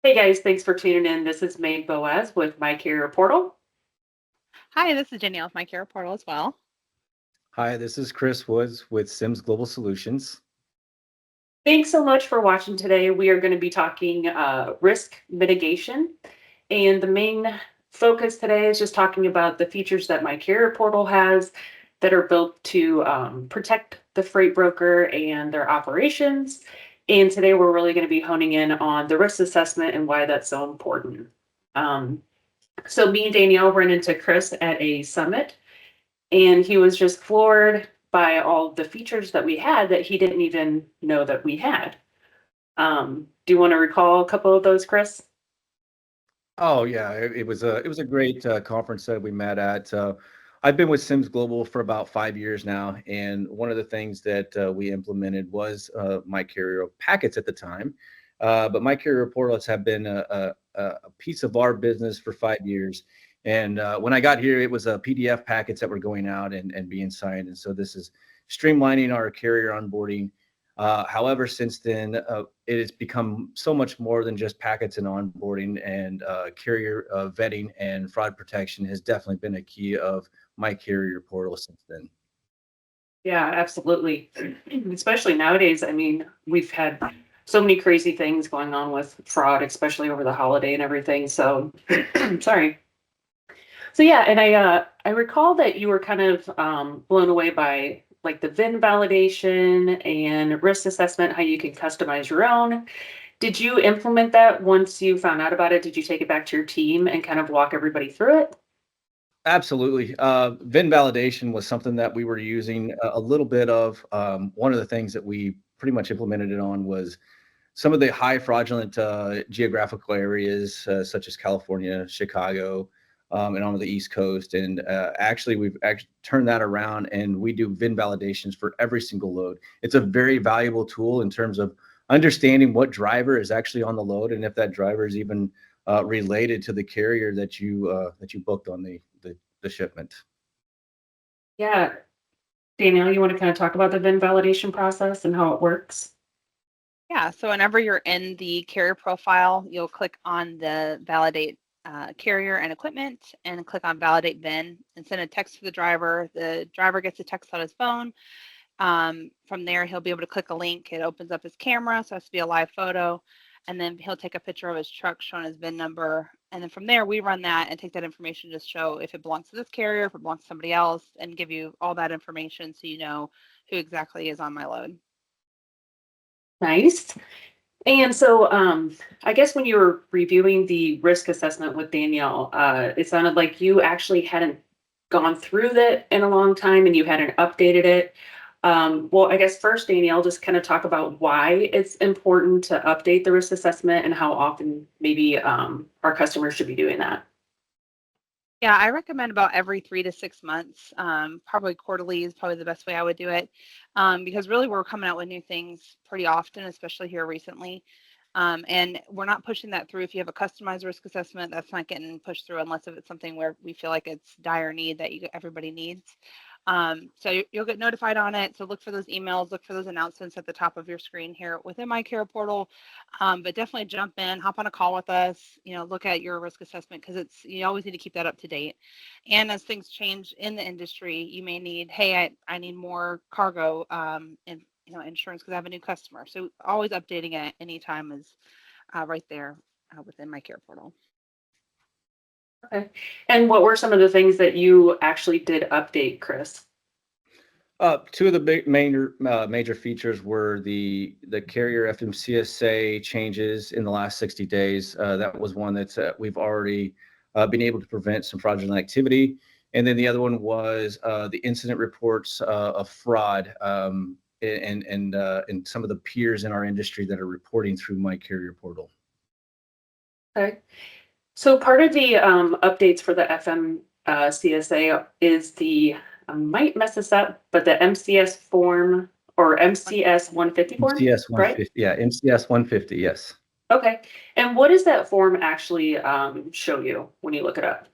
Hey guys, thanks for tuning in. This is May Boaz with My Carrier Portal. Hi, this is Danielle with MyCarrierPortal as well. Hi, this is Chris Woods with Sims Global Solutions. Thanks so much for watching today. We are going to be talking risk mitigation. And the main focus today is just talking about the features that My Carrier Portal has that are built to protect the freight broker and their operations. And today we're really going to be honing in on the risk assessment and why that's so important. Um, so me and Danielle ran into Chris at a summit and he was just floored by all the features that we had that he didn't even know that we had. Do you want to recall a couple of those, Chris? Oh yeah, it was a great conference that we met at. I've been with Sims Global for about 5 years now, and one of the things that we implemented was My Carrier packets at the time. But My Carrier portals have been a piece of our business for 5 years. And when I got here, it was PDF packets that were going out and being signed. And so this is streamlining our carrier onboarding. However, since then, it has become so much more than just packets and onboarding, and carrier vetting and fraud protection has definitely been a key of my carrier portal since then. Yeah, absolutely. Especially nowadays. I mean, we've had so many crazy things going on with fraud, especially over the holiday and everything. So, sorry. So yeah, and I recall that you were kind of blown away by like the VIN validation and risk assessment, how you can customize your own. Did you implement that once you found out about it? Did you take it back to your team and kind of walk everybody through it? Absolutely. VIN validation was something that we were using a little bit of. One of the things that we pretty much implemented it on was some of the high fraudulent geographical areas, such as California, Chicago, and on the East Coast. And actually, we've actually turned that around, and we do VIN validations for every single load. It's a very valuable tool in terms of understanding what driver is actually on the load, and if that driver is even related to the carrier that you booked on the shipment. Yeah. Danielle, you want to kind of talk about the VIN validation process and how it works? Yeah, so whenever you're in the carrier profile, you'll click on the validate carrier and equipment and click on validate VIN and send a text to the driver. The driver gets a text on his phone. From there, he'll be able to click a link. It opens up his camera, so it has to be a live photo. And then he'll take a picture of his truck showing his VIN number. And then from there, we run that and take that information to show if it belongs to this carrier, if it belongs to somebody else, and give you all that information so you know who exactly is on my load. Nice. And so, I guess when you were reviewing the risk assessment with Danielle, it sounded like you actually hadn't gone through that in a long time and you hadn't updated it. Well, I guess first, Danielle, just kind of talk about why it's important to update the risk assessment and how often maybe our customers should be doing that. Yeah, I recommend about every 3 to 6 months. Probably quarterly is probably the best way I would do it, because really we're coming out with new things pretty often, especially here recently. And we're not pushing that through. If you have a customized risk assessment, that's not getting pushed through unless if it's something where we feel like it's dire need that everybody needs. So you'll get notified on it. So look for those emails, look for those announcements at the top of your screen here within my care portal. But definitely jump in, hop on a call with us, look at your risk assessment because you always need to keep that up to date. And as things change in the industry, you may need, hey, I need more cargo and insurance because I have a new customer. So always updating it anytime is right there within my care portal. Okay. And what were some of the things that you actually did update, Chris? Two of the big major features were the carrier FMCSA changes in the last 60 days. That was one that we've already been able to prevent some fraudulent activity. And then the other one was the incident reports of fraud, and some of the peers in our industry that are reporting through my carrier portal. Okay. So part of the updates for the FM CSA is I might mess this up, but the MCS form or MCS 150 form, MCS right? 150, yeah, MCS 150, yes. Okay. And what does that form actually show you when you look it up?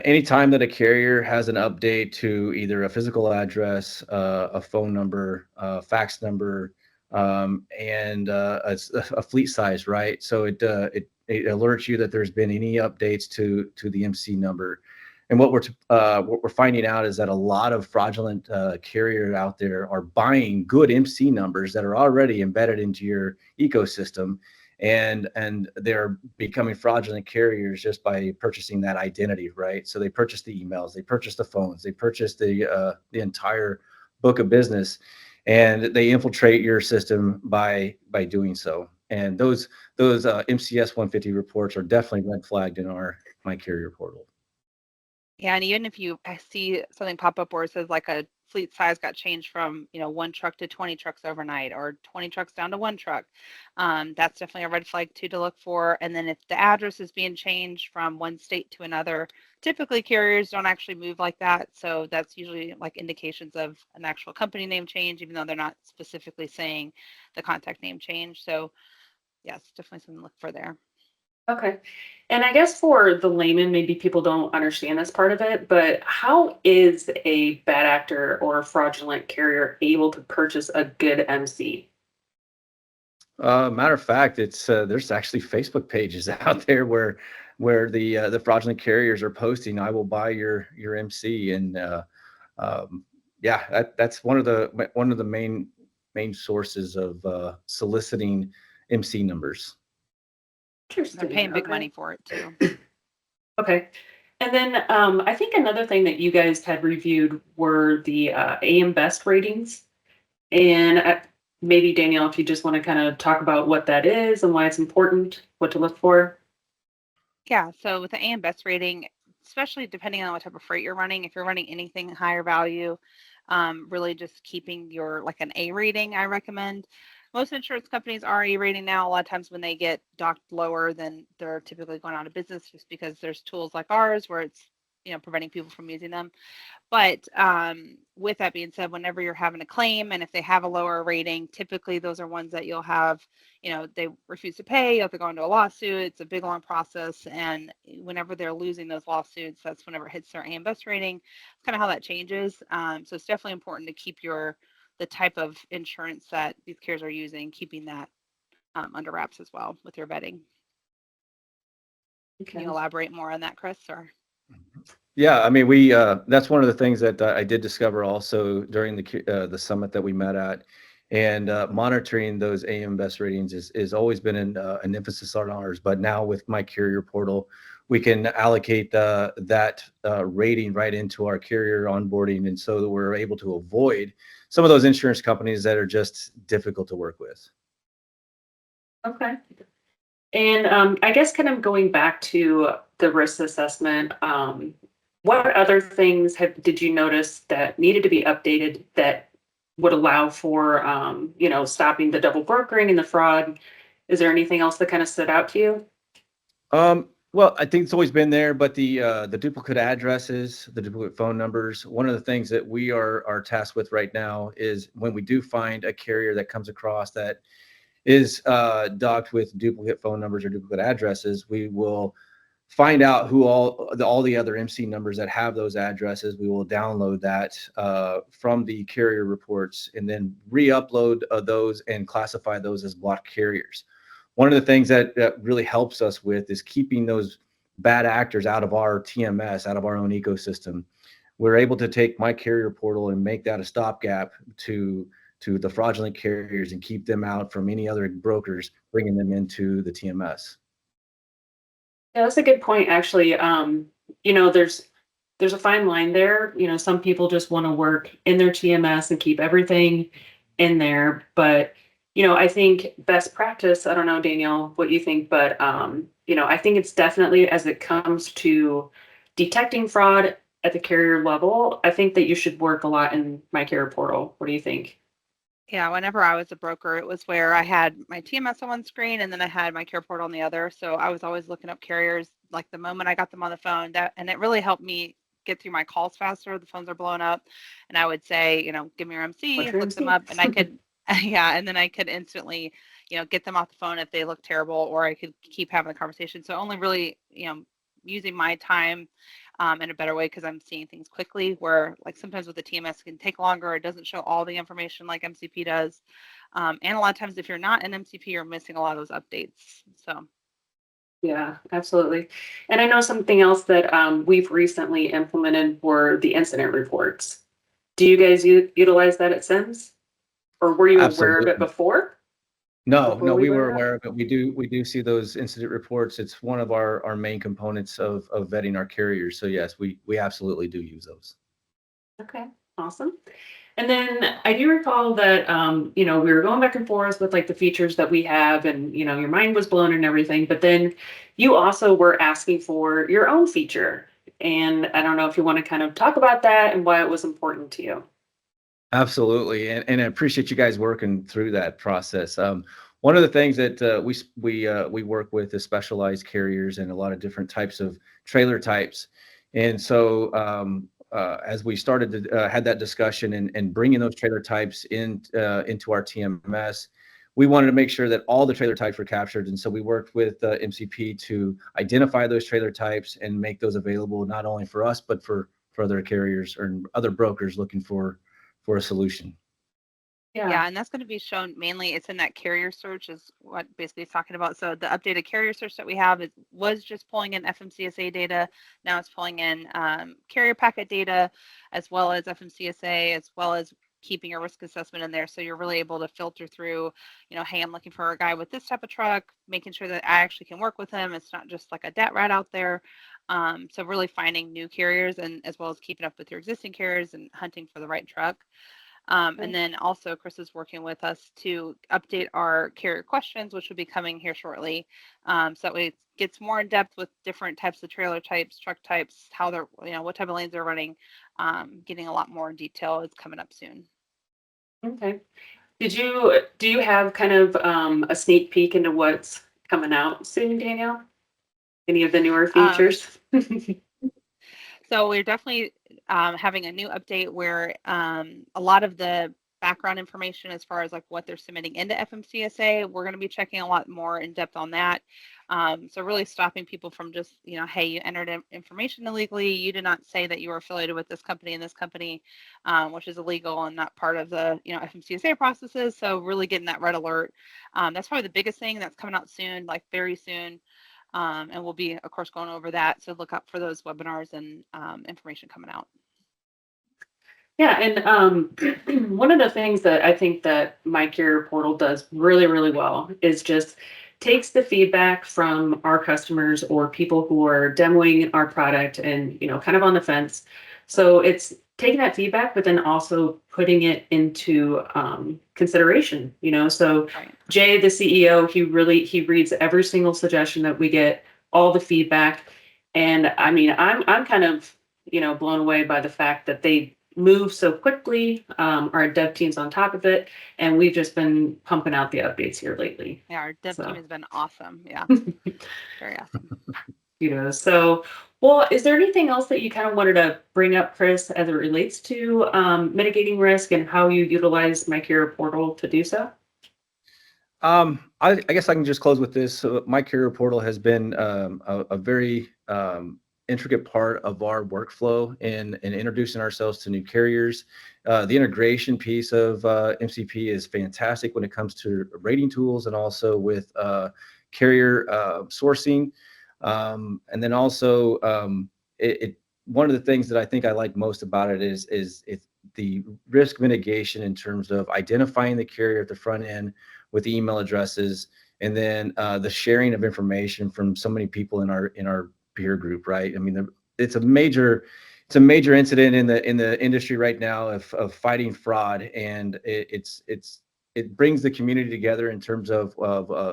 Anytime that a carrier has an update to either a physical address, a phone number, fax number, and a fleet size, right? So it alerts you that there's been any updates to the MC number. And what we're finding out is that a lot of fraudulent carriers out there are buying good MC numbers that are already embedded into your ecosystem, and they're becoming fraudulent carriers just by purchasing that identity, right? So they purchase the emails, they purchase the phones, they purchase the entire book of business, and they infiltrate your system by doing so. And those MCS 150 reports are definitely red flagged in our My Carrier portal. Yeah, and even if you see something pop up where it says like a fleet size got changed from, one truck to 20 trucks overnight or 20 trucks down to one truck, that's definitely a red flag too to look for. And then if the address is being changed from one state to another, typically carriers don't actually move like that. So that's usually like indications of an actual company name change, even though they're not specifically saying the contact name change. So yes, definitely something to look for there. Okay. And I guess for the layman, maybe people don't understand this part of it, but how is a bad actor or a fraudulent carrier able to purchase a good MC? Matter of fact, it's there's actually Facebook pages out there where the fraudulent carriers are posting, "I will buy your MC," and yeah, that's one of the main sources of soliciting MC numbers. They're Interesting. paying big Okay. money for it too. Okay. And then I think another thing that you guys had reviewed were the AM Best ratings. And maybe Danielle, if you just want to kind of talk about what that is and why it's important, what to look for. Yeah, so with the AM Best rating, especially depending on what type of freight you're running, if you're running anything higher value, really just keeping your like an A rating, I recommend. Most insurance companies are A rating now. A lot of times when they get docked lower, then they're typically going out of business just because there's tools like ours where it's preventing people from using them. But with that being said, whenever you're having a claim and if they have a lower rating, typically those are ones that you'll have, they refuse to pay, you have to go into a lawsuit. It's a big, long process. And whenever they're losing those lawsuits, that's whenever it hits their AM Best rating. It's kind of how that changes. So it's definitely important to keep the type of insurance that these carriers are using, keeping that under wraps as well with your vetting. Can you Okay. elaborate more on that, Chris? Or Yeah, I mean, that's one of the things that I did discover also during the summit that we met at, and monitoring those AM Best ratings is always been an emphasis on ours. But now with My Carrier Portal, we can allocate that rating right into our carrier onboarding, and so that we're able to avoid some of those insurance companies that are just difficult to work with. Okay. And I guess kind of going back to the risk assessment, what other things did you notice that needed to be updated that would allow for, stopping the double brokering and the fraud? Is there anything else that kind of stood out to you? Well, I think it's always been there, but the duplicate addresses, the duplicate phone numbers. One of the things that we are tasked with right now is when we do find a carrier that comes across that is docked with duplicate phone numbers or duplicate addresses, we will find out who all the other MC numbers that have those addresses. We will download that from the carrier reports and then re-upload those and classify those as blocked carriers. One of the things that really helps us with is keeping those bad actors out of our TMS, out of our own ecosystem. We're able to take My Carrier Portal and make that a stopgap to the fraudulent carriers and keep them out from any other brokers bringing them into the TMS. Yeah, that's a good point, actually. There's a fine line there. Some people just want to work in their TMS and keep everything in there. But, I think best practice, I don't know, Danielle, what you think, but, I think it's definitely as it comes to detecting fraud at the carrier level, I think that you should work a lot in My Carrier Portal. What do you think? yeah, whenever I was a broker, it was where I had my TMS on one screen and then I had my care portal on the other. So I was always looking up carriers like the moment I got them on the phone. And it really helped me get through my calls faster. The phones are blowing up, and I would say, give me your MC, What's your look them MC? up, and I could, yeah, and then I could instantly, get them off the phone if they look terrible, or I could keep having the conversation. So only really, using my time in a better way because I'm seeing things quickly. Where like sometimes with the TMS it can take longer. It doesn't show all the information like MCP does, and a lot of times if you're not in MCP, you're missing a lot of those updates. So. Yeah, absolutely. And I know something else that we've recently implemented were the incident reports. Do you guys utilize that at Sims? Or were you aware of it Absolutely. No, before no, we we went were around? aware of it. We do see those incident reports. It's one of our main components of vetting our carriers. So yes, we absolutely do use those. Okay, awesome. And then I do recall that, we were going back and forth with like the features that we have, and, your mind was blown and everything. But then you also were asking for your own feature. And I don't know if you want to kind of talk about that and why it was important to you. Absolutely, and I appreciate you guys working through that process. One of the things that we work with is specialized carriers and a lot of different types of trailer types, and so as we started to had that discussion and bringing those trailer types into our TMS, we wanted to make sure that all the trailer types were captured, and so we worked with MCP to identify those trailer types and make those available not only for us but for other carriers or other brokers looking for a solution. Yeah. Yeah, and that's going to be shown mainly. It's in that carrier search, is what basically it's talking about. So the updated carrier search that we have was just pulling in FMCSA data. Now it's pulling in carrier packet data, as well as FMCSA, as well as keeping a risk assessment in there. So you're really able to filter through, hey, I'm looking for a guy with this type of truck, making sure that I actually can work with him. It's not just like a debt rat out there. So really finding new carriers and as well as keeping up with your existing carriers and hunting for the right truck. And Okay. then also Chris is working with us to update our carrier questions, which will be coming here shortly. So that way it gets more in depth with different types of trailer types, truck types, how they're, what type of lanes they're running. Getting a lot more in detail is coming up soon. Okay. Do you have kind of a sneak peek into what's coming out soon, Danielle? Any of the newer Um, features? So we're definitely having a new update where a lot of the background information as far as like what they're submitting into FMCSA, we're going to be checking a lot more in depth on that. So really stopping people from just, hey, you entered information illegally. You did not say that you were affiliated with this company and this company, which is illegal and not part of the, FMCSA processes. So really getting that red alert. That's probably the biggest thing that's coming out soon, like very soon. And we'll be, of course, going over that. So look out for those webinars and information coming out. Yeah, and one of the things that I think that My Carrier Portal does really, really well is just takes the feedback from our customers or people who are demoing our product and kind of on the fence. So it's taking that feedback, but then also putting it into consideration. So Right. Jay, the CEO, he reads every single suggestion that we get, all the feedback, and I mean, I'm kind of blown away by the fact that they move so quickly. Our dev team's on top of it, and we've just been pumping out the updates here lately. Yeah, our dev team So, has been awesome. Yeah, very awesome. so, well, is there anything else that you kind of wanted to bring up, Chris, as it relates to mitigating risk and how you utilize My Career Portal to do so? I guess I can just close with this. So my career portal has been a very intricate part of our workflow in introducing ourselves to new carriers. The integration piece of MCP is fantastic when it comes to rating tools and also with carrier sourcing. And then also, one of the things that I think I like most about it is it's the risk mitigation in terms of identifying the carrier at the front end with the email addresses, and then the sharing of information from so many people in our peer group. Right. I mean, it's a major it's a major incident in the industry right now of fighting fraud, and it brings the community together in terms of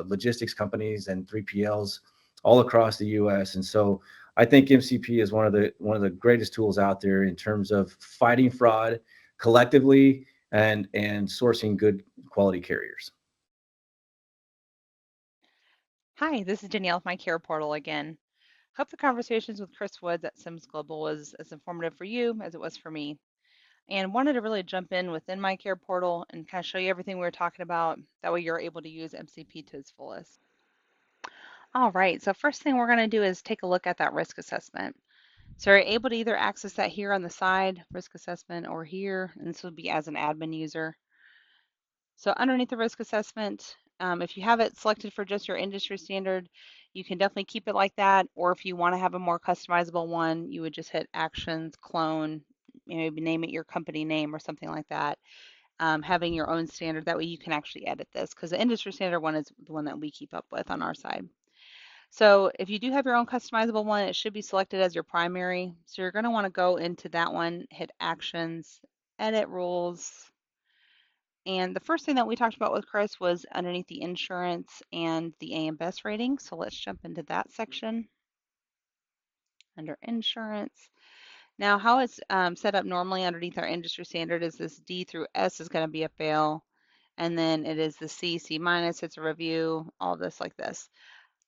logistics companies and 3PLs all across the U.S. And so I think MCP is one of the greatest tools out there in terms of fighting fraud collectively and sourcing good quality carriers. Hi, this is Danielle with My Care Portal again. Hope the conversations with Chris Woods at Sims Global was as informative for you as it was for me. And wanted to really jump in within My Care Portal and kind of show you everything we were talking about. That way you're able to use MCP to its fullest. All right, so first thing we're going to do is take a look at that risk assessment. So you're able to either access that here on the side, risk assessment, or here, and this will be as an admin user. So underneath the risk assessment, if you have it selected for just your industry standard, you can definitely keep it like that. Or if you want to have a more customizable one, you would just hit actions, clone, maybe name it your company name or something like that. Having your own standard, that way you can actually edit this, because the industry standard one is the one that we keep up with on our side. So if you do have your own customizable one, it should be selected as your primary. So you're going to want to go into that one, hit actions, edit rules. And the first thing that we talked about with Chris was underneath the insurance and the AM Best rating. So let's jump into that section under insurance. Now, how it's set up normally underneath our industry standard is this D through S is going to be a fail. And then it is the C minus, it's a review, all this like this.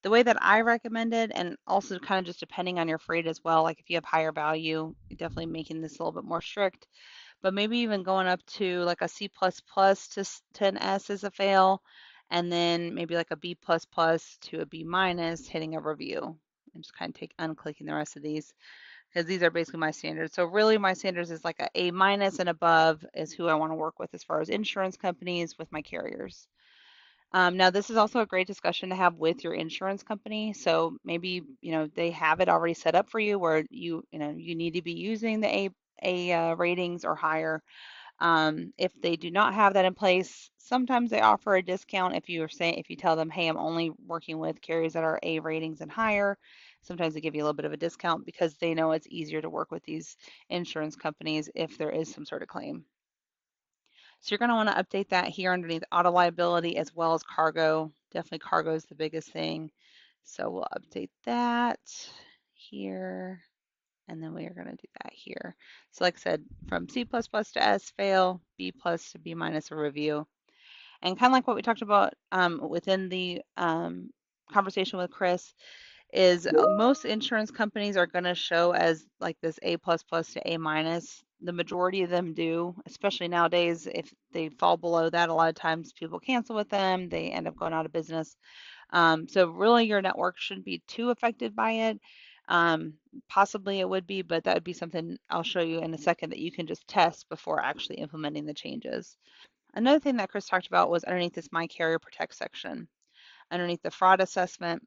The way that I recommend it, and also kind of just depending on your freight as well, like if you have higher value, definitely making this a little bit more strict, but maybe even going up to like a C++ to an S is a fail, and then maybe like a B++ to a B minus, hitting a review. And just kind of unclicking the rest of these, because these are basically my standards. So really my standards is like A minus and above is who I want to work with as far as insurance companies with my carriers. Now, this is also a great discussion to have with your insurance company. So maybe, they have it already set up for you where you need to be using the A ratings or higher. If they do not have that in place, sometimes they offer a discount if you tell them, hey, I'm only working with carriers that are A ratings and higher. Sometimes they give you a little bit of a discount because they know it's easier to work with these insurance companies if there is some sort of claim. So you're going to want to update that here underneath auto liability as well as cargo. Definitely cargo is the biggest thing. So we'll update that here, and then we are going to do that here. So like I said, from C++ to S, fail, B plus to B minus, a review. And kind of like what we talked about within the conversation with Chris, is most insurance companies are going to show as like this A++ to A minus. The majority of them do, especially nowadays. If they fall below that, a lot of times people cancel with them. They end up going out of business. So really your network shouldn't be too affected by it. Possibly it would be, but that would be something I'll show you in a second that you can just test before actually implementing the changes. Another thing that Chris talked about was underneath this My Carrier Protect section, underneath the fraud assessment.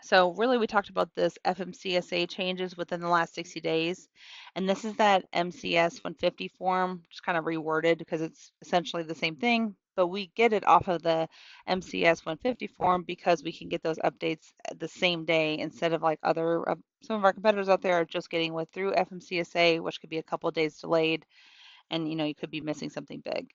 So really, we talked about this FMCSA changes within the last 60 days. And this is that MCS 150 form, just kind of reworded because it's essentially the same thing, but we get it off of the MCS 150 form because we can get those updates the same day instead of like some of our competitors out there are just getting through FMCSA, which could be a couple of days delayed, and you could be missing something big.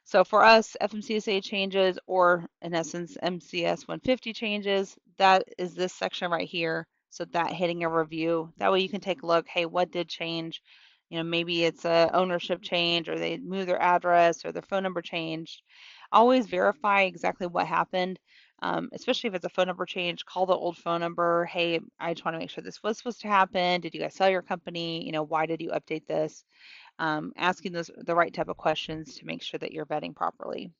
So for us, FMCSA changes, or in essence, MCS 150 changes, that is this section right here. So that hitting a review, that way you can take a look, hey, what did change? Maybe it's a ownership change, or they moved their address, or their phone number changed. Always verify exactly what happened, especially if it's a phone number change. Call the old phone number. Hey, I just want to make sure this was supposed to happen. Did you guys sell your company? Why did you update this? Asking the right type of questions to make sure that you're vetting properly.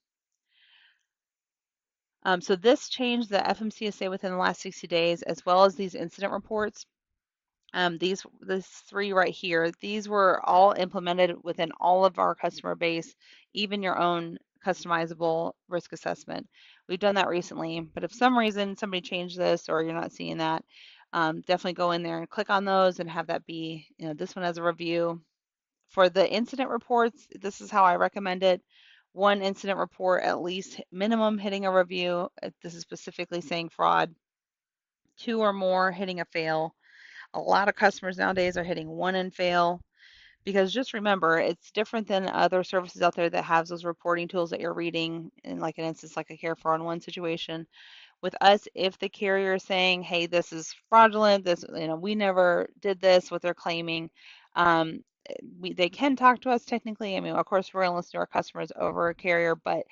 So this changed the FMCSA within the last 60 days, as well as these incident reports. These three right here, these were all implemented within all of our customer base, even your own customizable risk assessment. We've done that recently, but if some reason somebody changed this or you're not seeing that, definitely go in there and click on those and have that be, this one as a review. For the incident reports, this is how I recommend it. One incident report, at least minimum hitting a review. This is specifically saying fraud. Two or more hitting a fail. A lot of customers nowadays are hitting one and fail, because just remember, it's different than other services out there that have those reporting tools that you're reading in like an instance like a care fraud in one situation. With us, if the carrier is saying, hey, this is fraudulent, we never did this, what they're claiming, they can talk to us technically. I mean, of course, we're going to listen to our customers over a carrier, but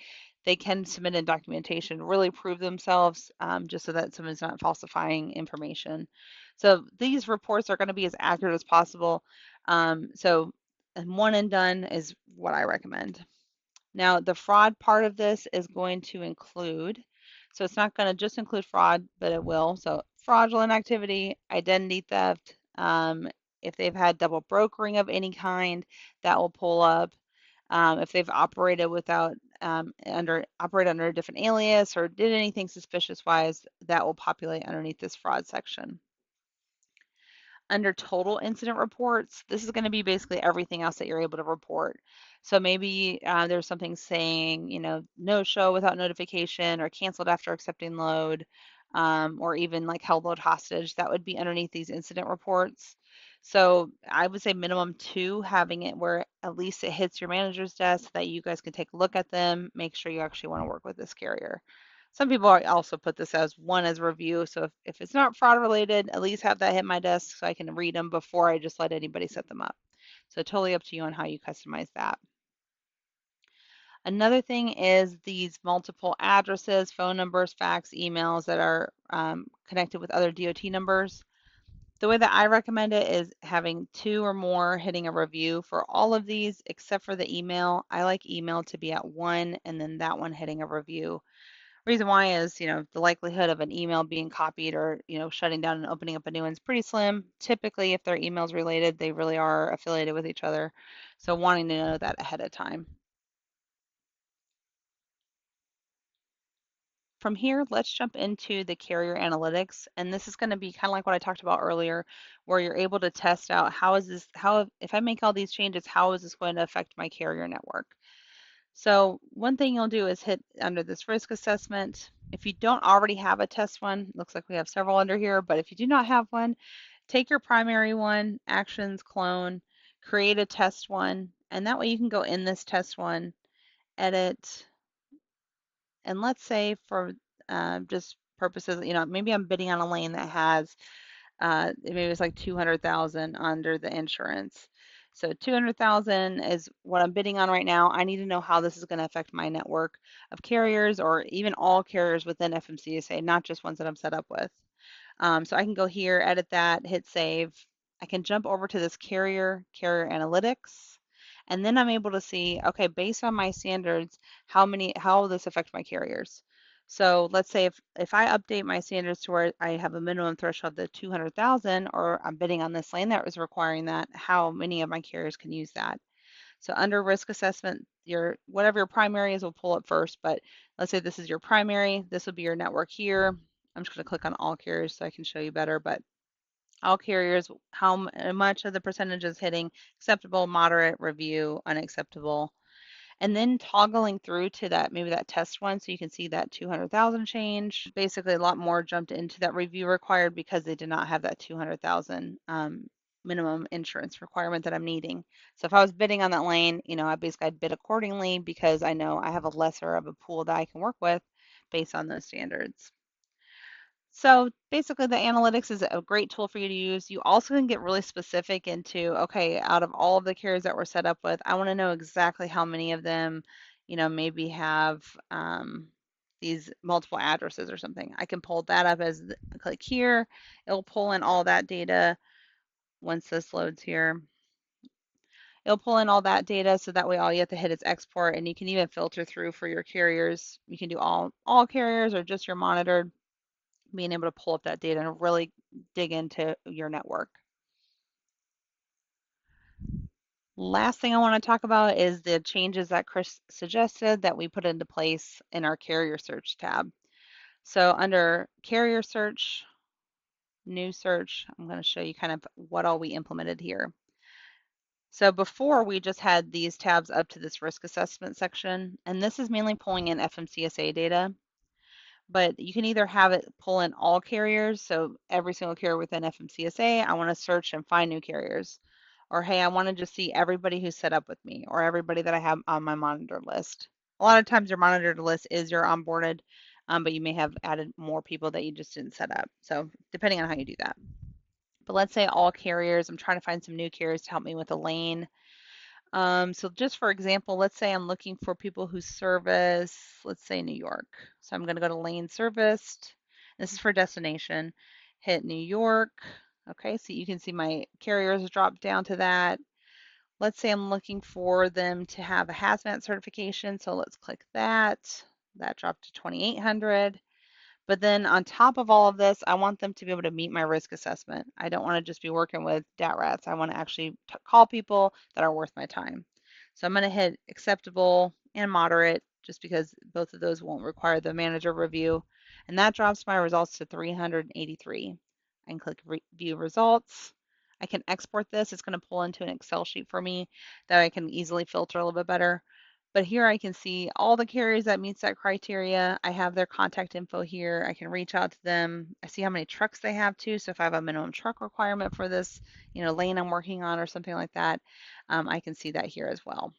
they can submit in documentation, really prove themselves, just so that someone's not falsifying information. So these reports are going to be as accurate as possible. So one and done is what I recommend. Now, the fraud part of this is going to include, so it's not going to just include fraud, but it will. So fraudulent activity, identity theft, If they've had double brokering of any kind, that will pull up. If they've operated without operate under a different alias or did anything suspicious wise, that will populate underneath this fraud section. Under total incident reports, this is going to be basically everything else that you're able to report. So maybe there's something saying, no show without notification or canceled after accepting load, or even like held load hostage. That would be underneath these incident reports. So I would say minimum 2, having it where at least it hits your manager's desk so that you guys can take a look at them, make sure you actually want to work with this carrier. Some people also put this as 1 as review. So if it's not fraud related, at least have that hit my desk so I can read them before I just let anybody set them up. So totally up to you on how you customize that. Another thing is these multiple addresses, phone numbers, fax, emails that are connected with other DOT numbers. The way that I recommend it is having 2 or more hitting a review for all of these, except for the email. I like email to be at 1 and then that one hitting a review. Reason why is, the likelihood of an email being copied or, shutting down and opening up a new one's pretty slim. Typically, if their email's related, they really are affiliated with each other. So wanting to know that ahead of time. From here, let's jump into the carrier analytics. And this is going to be kind of like what I talked about earlier, where you're able to test out if I make all these changes, how is this going to affect my carrier network? So one thing you'll do is hit under this risk assessment. If you don't already have a test one, looks like we have several under here, but if you do not have one, take your primary one, actions, clone, create a test one, and that way you can go in this test one, edit, and let's say for just purposes, maybe I'm bidding on a lane that has maybe it's like 200,000 under the insurance. So 200,000 is what I'm bidding on right now. I need to know how this is going to affect my network of carriers or even all carriers within FMCSA, not just ones that I'm set up with. So I can go here, edit that, hit save. I can jump over to this carrier analytics, and then I'm able to see, okay, based on my standards, how will this affect my carriers? So let's say if I update my standards to where I have a minimum threshold of 200,000, or I'm bidding on this lane that was requiring that, how many of my carriers can use that? So under risk assessment, whatever your primary is will pull up first, but let's say this is your primary, this will be your network here. I'm just going to click on all carriers so I can show you better, but all carriers, how much of the percentage is hitting acceptable, moderate, review, unacceptable, and then toggling through to that, maybe that test one, so you can see that 200,000 change. Basically, a lot more jumped into that review required because they did not have that 200,000 minimum insurance requirement that I'm needing. So if I was bidding on that lane, I'd bid accordingly because I know I have a lesser of a pool that I can work with based on those standards. So basically the analytics is a great tool for you to use. You also can get really specific into, okay, out of all of the carriers that we're set up with, I want to know exactly how many of them, maybe have these multiple addresses or something. I can pull that up as click here. It'll pull in all that data once this loads here. It'll pull in all that data so that way all you have to hit is export, and you can even filter through for your carriers. You can do all carriers or just your monitored, being able to pull up that data and really dig into your network. Last thing I want to talk about is the changes that Chris suggested that we put into place in our carrier search tab. So under carrier search, new search, I'm going to show you kind of what all we implemented here. So before we just had these tabs up to this risk assessment section, and this is mainly pulling in FMCSA data. But you can either have it pull in all carriers, so every single carrier within FMCSA, I want to search and find new carriers. Or hey, I want to just see everybody who's set up with me or everybody that I have on my monitor list. A lot of times your monitored list is your onboarded, but you may have added more people that you just didn't set up. So depending on how you do that. But let's say all carriers, I'm trying to find some new carriers to help me with a lane. So just for example, let's say I'm looking for people who service, let's say New York. So I'm going to go to lane serviced. This is for destination. Hit New York. Okay, so you can see my carriers drop down to that. Let's say I'm looking for them to have a hazmat certification. So let's click that. That dropped to 2,800. But then on top of all of this, I want them to be able to meet my risk assessment. I don't want to just be working with DAT rats. I want to actually call people that are worth my time. So I'm going to hit acceptable and moderate just because both of those won't require the manager review. And that drops my results to 383. I can click view results. I can export this. It's going to pull into an Excel sheet for me that I can easily filter a little bit better. But here I can see all the carriers that meets that criteria. I have their contact info here. I can reach out to them. I see how many trucks they have too. So if I have a minimum truck requirement for this, lane I'm working on or something like that, I can see that here as well.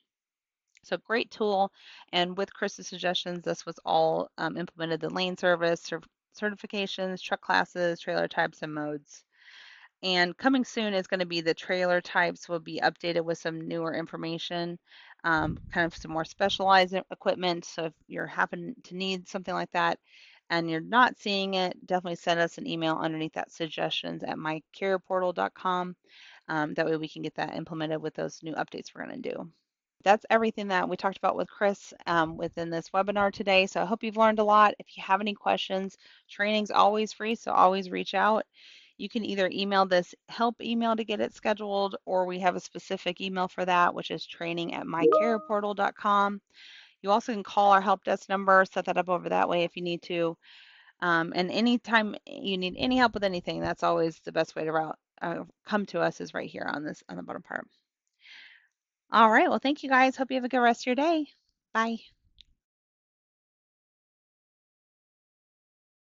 So great tool. And with Chris's suggestions, this was all implemented: the lane service, certifications, truck classes, trailer types, and modes. And coming soon is going to be the trailer types will be updated with some newer information, kind of some more specialized equipment. So if you're happen to need something like that and you're not seeing it, definitely send us an email underneath that suggestions at mycarrierportal.com. That way we can get that implemented with those new updates we're going to do. That's everything that we talked about with Chris within this webinar today. So I hope you've learned a lot. If you have any questions, training's always free, so always reach out. You can either email this help email to get it scheduled, or we have a specific email for that, which is training@mycarrierportal.com. You also can call our help desk number, set that up over that way if you need to. And anytime you need any help with anything, that's always the best way to come to us is right here on the bottom part. All right. Well, thank you guys. Hope you have a good rest of your day. Bye.